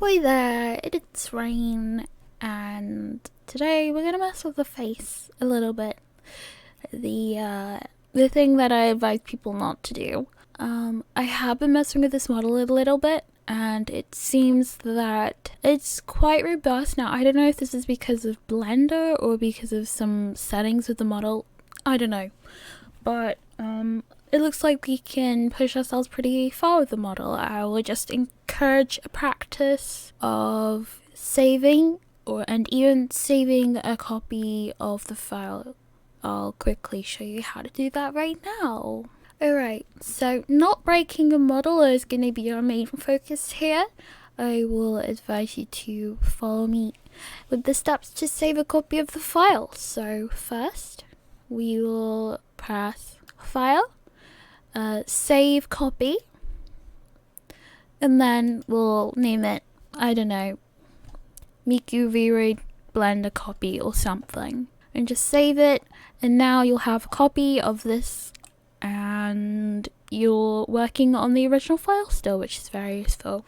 Hi there, it's Rain, and today we're gonna mess with the face a little bit. The thing that I advise people not to do. I have been messing with this model a little bit, and it seems that it's quite robust. Now, I don't know if this is because of Blender or because of some settings with the model. I don't know, but it looks like we can push ourselves pretty far with the model. I will just encourage a practice of saving and even saving a copy of the file. I'll quickly show you how to do that right now. Alright, so not breaking a model is going to be our main focus here. I will advise you to follow me with the steps to save a copy of the file. So first, we will press File, Save Copy, and then we'll name it, I don't know, Miku Vroid Blender copy or something, and just save it. And now you'll have a copy of this, and you're working on the original file still, which is very useful,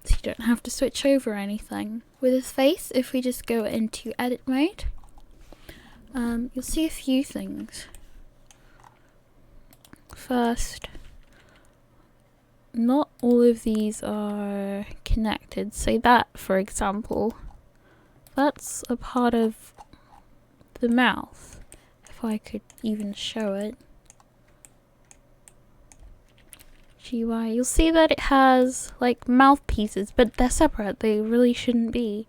so you don't have to switch over anything. With his face, if we just go into edit mode, you'll see a few things. First, not all of these are connected. So that, for example, that's a part of the mouth. If I could even show it. GUI, you'll see that it has like mouthpieces, but they're separate. They really shouldn't be.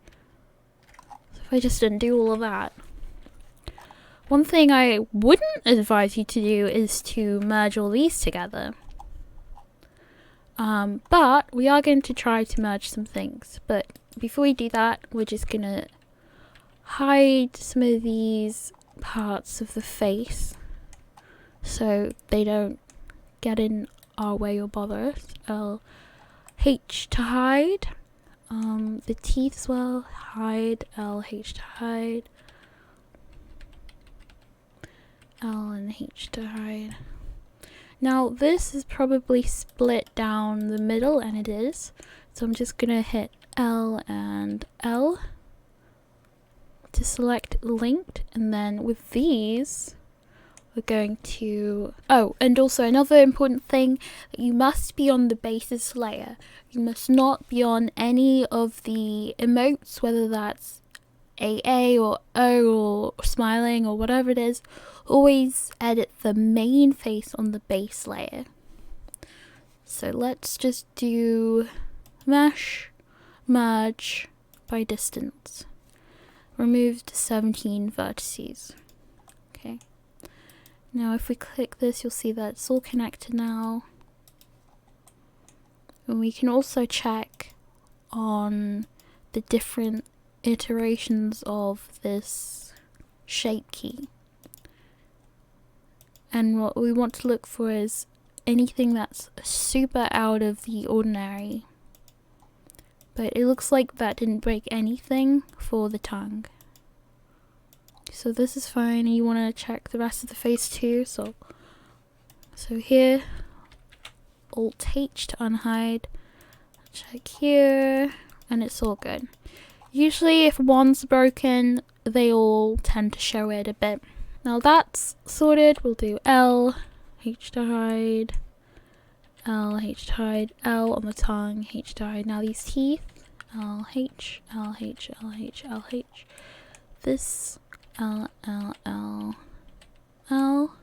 So if I just undo all of that. One thing I wouldn't advise you to do is to merge all these together. But we are going to try to merge some things. But before we do that, we're just going to hide some of these parts of the face so they don't get in our way or bother us. H to hide. The teeth as well. Hide. LH to hide. L and H to hide. Now this is probably split down the middle, and it is. So I'm just gonna hit L and L to select linked, and then with these we're going to... Oh, and also another important thing, you must be on the basis layer. You must not be on any of the emotes, whether that's AA or O or smiling or whatever it is. Always edit the main face on the base layer. So let's just do mesh, merge by distance. Remove the 17 vertices. Okay. Now if we click this, you'll see that it's all connected now. And we can also check on the different iterations of this shape key. And what we want to look for is anything that's super out of the ordinary. But it looks like that didn't break anything for the tongue. So this is fine, and you want to check the rest of the face too. So here, Alt H to unhide. Check here, and it's all good. Usually if one's broken, they all tend to show it a bit. Now that's sorted, we'll do L, H to hide, L, H to hide, L on the tongue, H to hide. Now these teeth, L, H, L, H, L, H, L, H. This, L, L, L, L.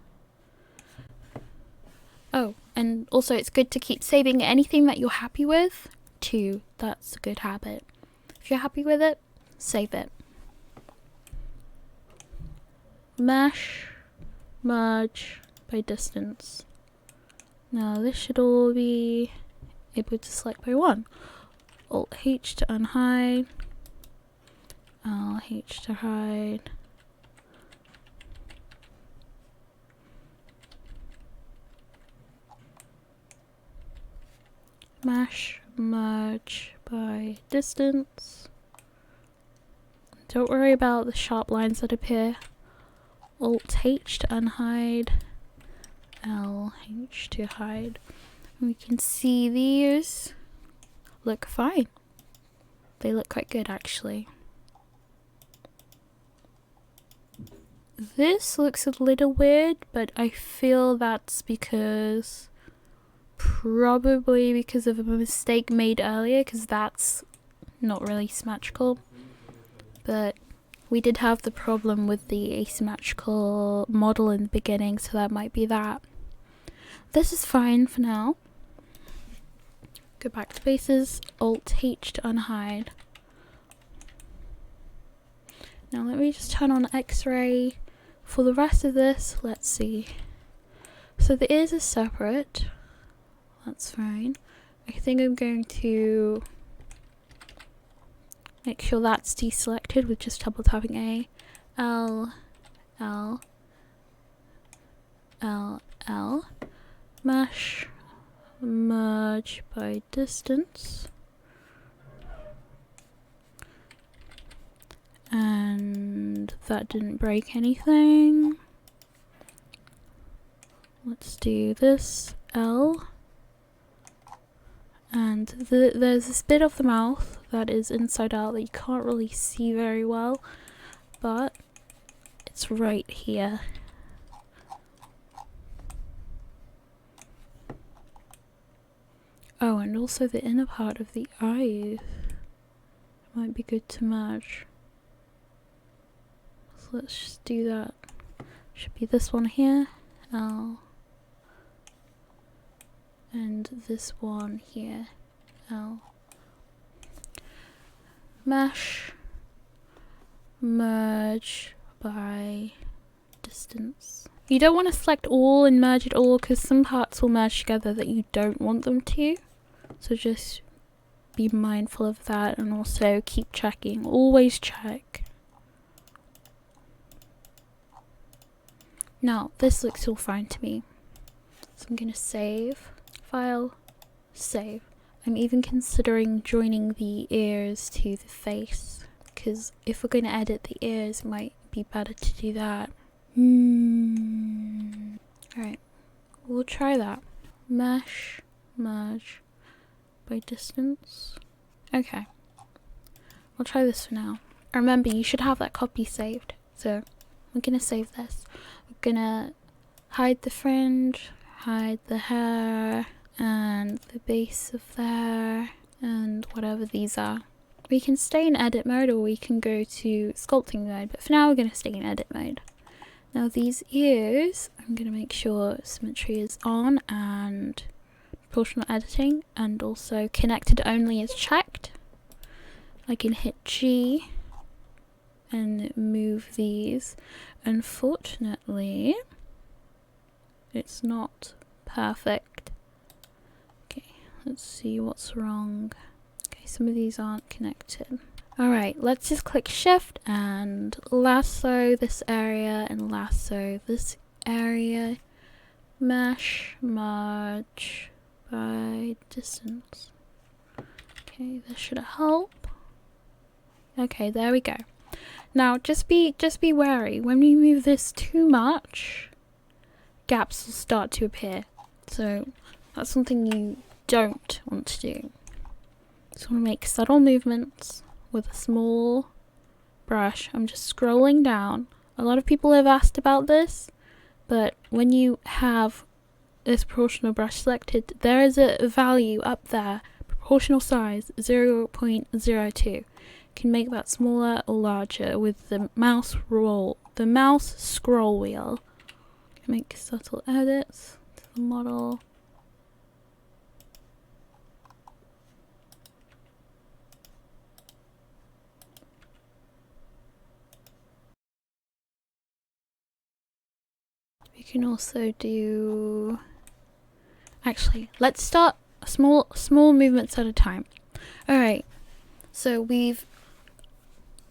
Oh, and also it's good to keep saving anything that you're happy with too. That's a good habit. If you're happy with it, save it. Mesh, merge by distance. Now this should all be able to select by one. Alt H to unhide. L H to hide. Mesh, merge by distance. Don't worry about the sharp lines that appear. Alt H to unhide, L H to hide. We can see these look fine. they look quite good actually. This looks a little weird, but I feel that's probably because of a mistake made earlier, because that's not really symmetrical. But we did have the problem with the asymmetrical model in the beginning, so that might be that. This is fine for now. Go back to bases, Alt-H to unhide. Now let me just turn on X-ray. For the rest of this, let's see. So the ears are separate. That's fine. I think I'm going to make sure that's deselected with just double tapping A. L, L, L, L. Mesh, merge by distance. And that didn't break anything. Let's do this, L. And there's this bit of the mouth that is inside out that you can't really see very well, but it's right here. Oh, and also the inner part of the eyes might be good to merge. So let's just do that. Should be this one here, L. And this one here, L. Mesh, merge by distance. You don't want to select all and merge it all, because some parts will merge together that you don't want them to. So just be mindful of that, and also keep checking. Always check. Now, this looks all fine to me. So I'm going to save. File, save. I'm even considering joining the ears to the face, because if we're going to edit the ears, it might be better to do that. Alright, we'll try that. Mesh, merge by distance. Okay, we'll try this for now. Remember, you should have that copy saved. So we're going to save this. We're going to hide the fringe, hide the hair, and the base of there, and whatever these are. We can stay in edit mode, or we can go to sculpting mode, but for now we're going to stay in edit mode. Now these ears, I'm going to make sure symmetry is on and proportional editing, and also connected only is checked. I can hit G and move these. Unfortunately, it's not perfect. Okay, let's see what's wrong. Okay, some of these aren't connected. Alright, let's just click shift and lasso this area and lasso this area. Mesh, merge by distance. Okay, this should help. Okay, there we go. Now just be wary. When we move this too much, gaps will start to appear. So that's something you don't want to do. Just want to make subtle movements with a small brush. I'm just scrolling down. A lot of people have asked about this, but when you have this proportional brush selected, there is a value up there, proportional size 0.02. You can make that smaller or larger with the mouse scroll wheel. Make subtle edits to the model. We can also do, actually, let's start small movements at a time. Alright, so we've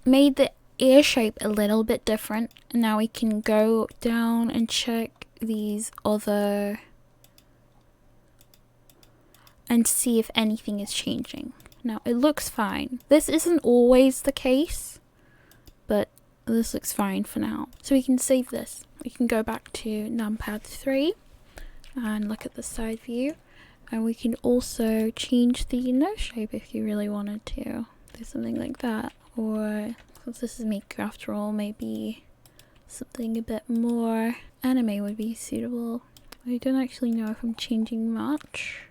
made the ear shape a little bit different, and now we can go down and check these other and see if anything is changing. Now it looks fine. This isn't always the case, but this looks fine for now. So we can save this. We can go back to numpad 3 and look at the side view, and we can also change the nose shape if you really wanted to. do something like that. Or, since this is Maker after all, maybe something a bit more anime would be suitable. I don't actually know if I'm changing much.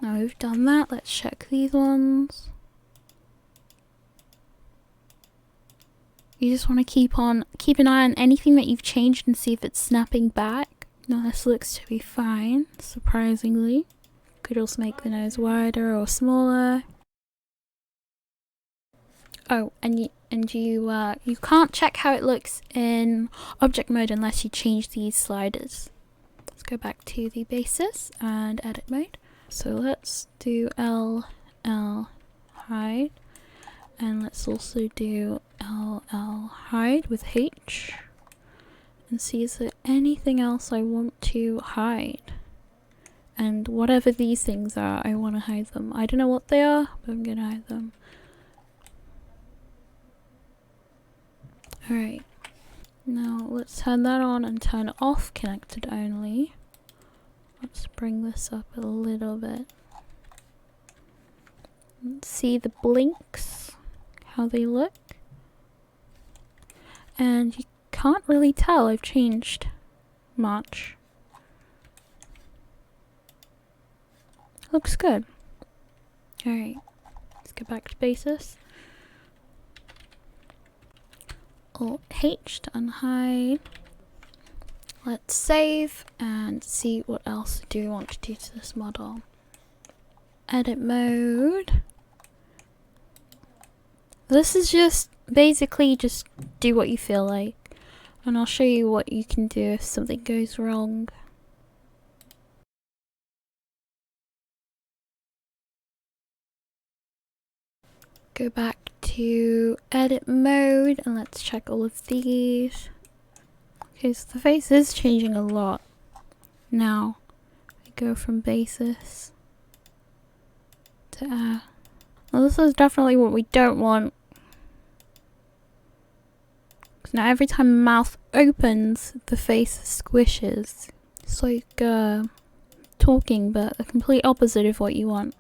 Now we've done that, let's check these ones. You just want to keep an eye on anything that you've changed and see if it's snapping back. Now this looks to be fine, surprisingly. Could also make the nose wider or smaller. Oh, and you can't check how it looks in object mode unless you change these sliders. Let's go back to the basis and edit mode. So let's do L hide, and let's also do LL hide with H, and see is there anything else I want to hide. And whatever these things are, I want to hide them. I don't know what they are, but I'm gonna hide them. Alright, now let's turn that on and turn off connected only. Let's bring this up a little bit. Let's see the blinks, how they look. And you can't really tell I've changed much. Looks good. Alright, let's go back to basis. Alt H to unhide. Let's save and see what else do we want to do to this model. Edit mode. This is just basically just do what you feel like, and I'll show you what you can do if something goes wrong. Go back to edit mode and let's check all of these. Okay, so the face is changing a lot. Now, I go from basis to well, this is definitely what we don't want. Because now every time the mouth opens, the face squishes. It's like talking, but the complete opposite of what you want.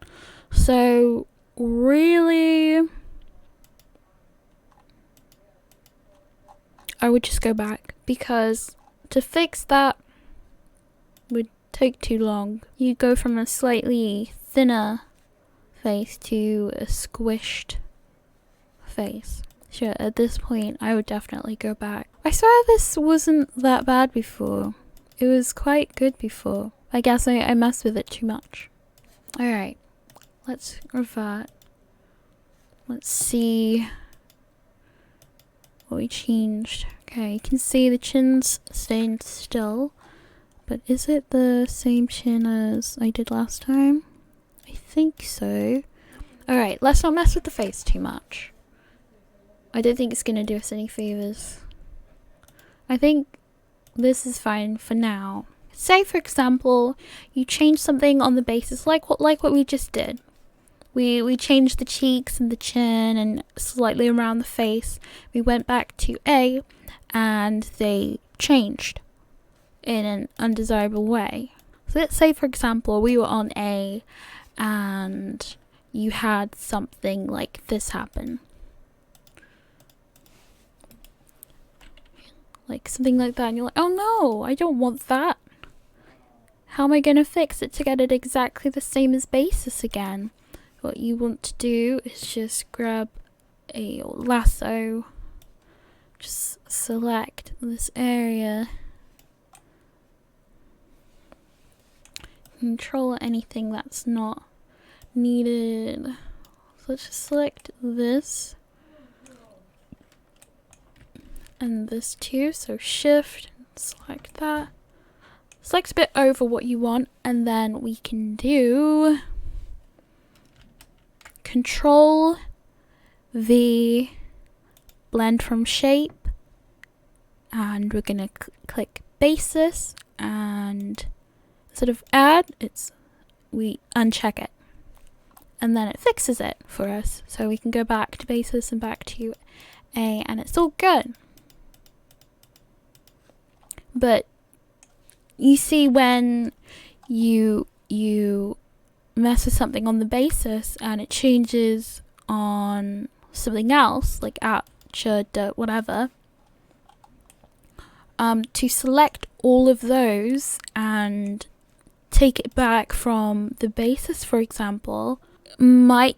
So, really, I would just go back, because to fix that would take too long. You go from a slightly thinner face to a squished face. Sure, at this point I would definitely go back. I swear this wasn't that bad before. It was quite good before. I guess I messed with it too much. Alright, let's revert. Let's see what we changed. Okay, you can see the chin's staying still, but is it the same chin as I did last time? I think so. Alright, let's not mess with the face too much. I don't think it's gonna do us any favors. I think this is fine for now. Say, for example, you change something on the basis like what we just did. We changed the cheeks and the chin and slightly around the face. We went back to A and they changed in an undesirable way. So let's say, for example, we were on A and you had something like this happen. Like something like that, and you're like, oh no, I don't want that. How am I going to fix it to get it exactly the same as basis again? What you want to do is just grab a lasso, just select this area, control anything that's not needed. So let's just select this and this too, so shift, select that, select a bit over what you want, and then we can do Control V, blend from shape, and we're gonna click basis, and instead of add, we uncheck it, and then it fixes it for us, so we can go back to basis and back to A, and it's all good. But you see, when you mess with something on the basis and it changes on something else, like aperture, dirt, whatever, to select all of those and take it back from the basis, for example, might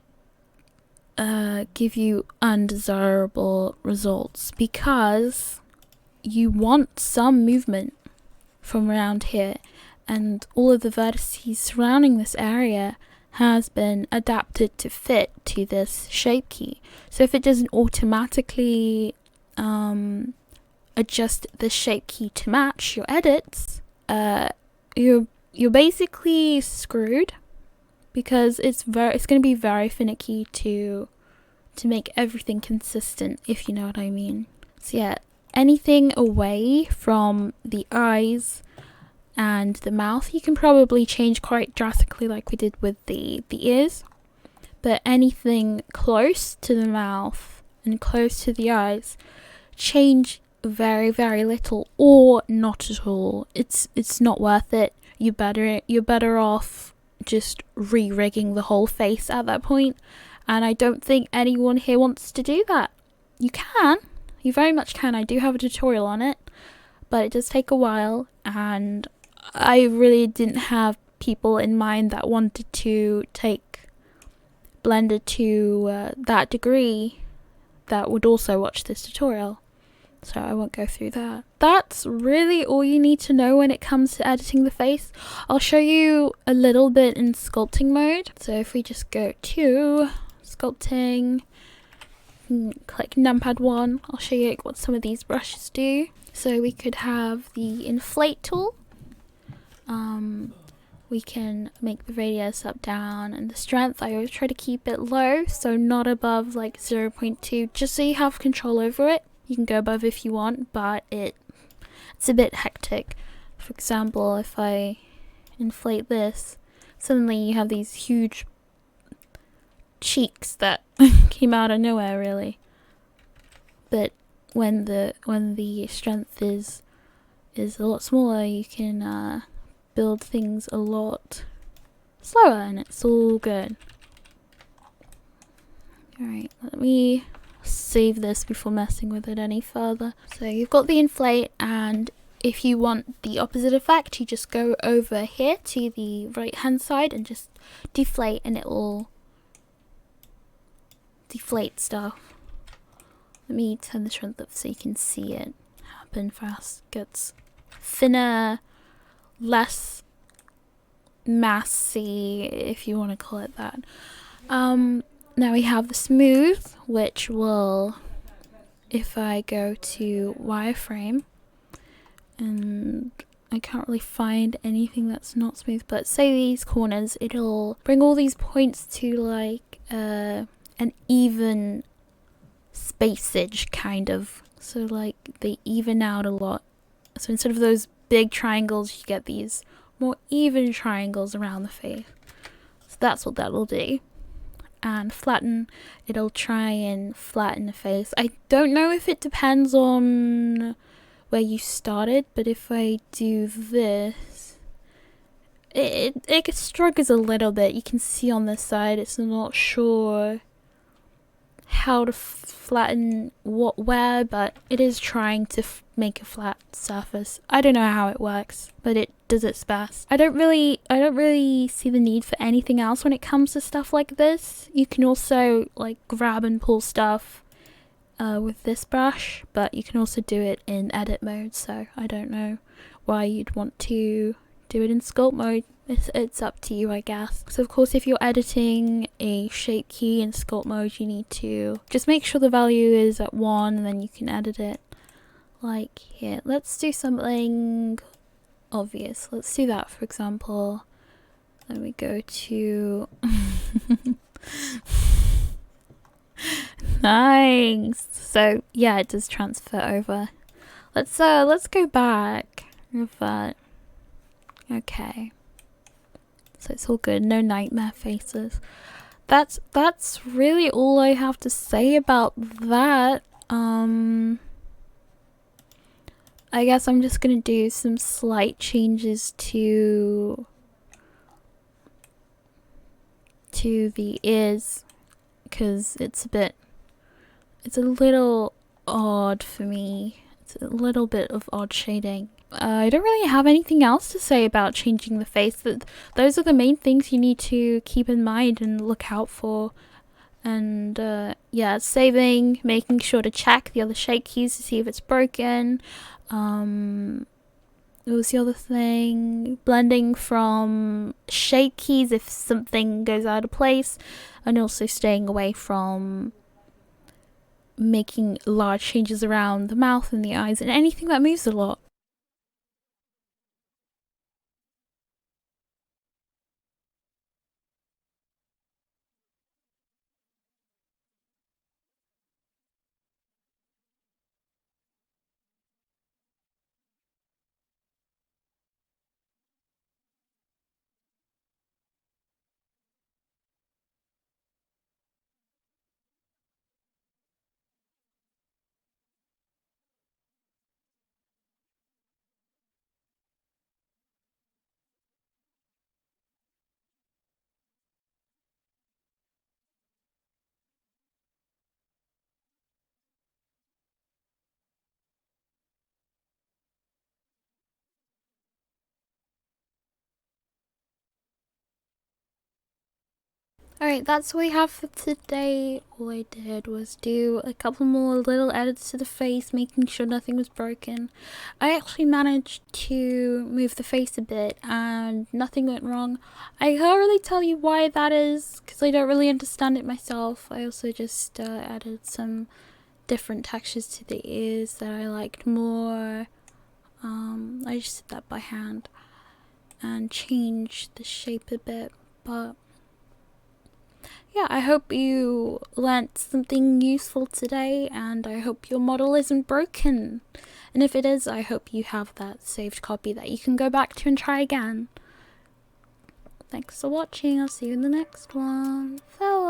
give you undesirable results, because you want some movement from around here, and all of the vertices surrounding this area has been adapted to fit to this shape key. So if it doesn't automatically adjust the shape key to match your edits, you're basically screwed, because it's going to be very finicky to make everything consistent, if you know what I mean. So yeah, anything away from the eyes and the mouth you can probably change quite drastically, like we did with the ears, but anything close to the mouth and close to the eyes, change very, very little or not at all. It's not worth it. You're better off just re-rigging the whole face at that point, and I don't think anyone here wants to do that. You very much can. I do have a tutorial on it, but it does take a while, and I really didn't have people in mind that wanted to take Blender to that degree that would also watch this tutorial, so I won't go through that. That's really all you need to know when it comes to editing the face. I'll show you a little bit in sculpting mode. So if we just go to sculpting, click numpad 1, I'll show you what some of these brushes do. So we could have the inflate tool. We can make the radius up, down, and the strength, I always try to keep it low, so not above like 0.2, just so you have control over it. You can go above if you want, but it's a bit hectic. For example, if I inflate this, suddenly you have these huge cheeks that came out of nowhere, really. But when the strength is a lot smaller, you can build things a lot slower, and it's all good. Alright, let me save this before messing with it any further. So you've got the inflate, and if you want the opposite effect, you just go over here to the right hand side and just deflate, and it will deflate stuff. Let me turn the strength up so you can see it happen fast. Gets thinner, less massy, if you want to call it that. Now we have the smooth, which will, if I go to wireframe, and I can't really find anything that's not smooth, but say these corners, it'll bring all these points to like an even spacage, kind of. So like they even out a lot. So instead of those big triangles, you get these more even triangles around the face. So that's what that'll do. And flatten, it'll try and flatten the face. I don't know if it depends on where you started, but if I do this, it struggles a little bit. You can see on this side, it's not sure how to flatten where, but it is trying to make a flat surface. I don't know how it works, but it does its best. I don't really see the need for anything else when it comes to stuff like this. You can also like grab and pull stuff with this brush, but you can also do it in edit mode, so I don't know why you'd want to do it in sculpt mode. It's up to you, I guess. So of course, if you're editing a shape key in sculpt mode, you need to just make sure the value is at 1, and then you can edit it. Like here, let's do something obvious. Let's do that, for example. Then we go to nice. So yeah, it does transfer over. Let's go back. Revert. Okay. So it's all good, no nightmare faces. That's really all I have to say about that. I guess I'm just gonna do some slight changes to to the ears because it's a little odd for me. It's a little bit of odd shading. I don't really have anything else to say about changing the face. Those are the main things you need to keep in mind and look out for. And yeah, saving, making sure to check the other shape keys to see if it's broken. What was the other thing? Blending from shape keys if something goes out of place, and also staying away from making large changes around the mouth and the eyes and anything that moves a lot. Alright, that's what we have for today. All I did was do a couple more little edits to the face, making sure nothing was broken. I actually managed to move the face a bit and nothing went wrong. I can't really tell you why that is, because I don't really understand it myself. I also just added some different textures to the ears that I liked more. I just did that by hand and changed the shape a bit, but yeah, I hope you learnt something useful today, and I hope your model isn't broken. And if it is, I hope you have that saved copy that you can go back to and try again. Thanks for watching. I'll see you in the next one. Farewell.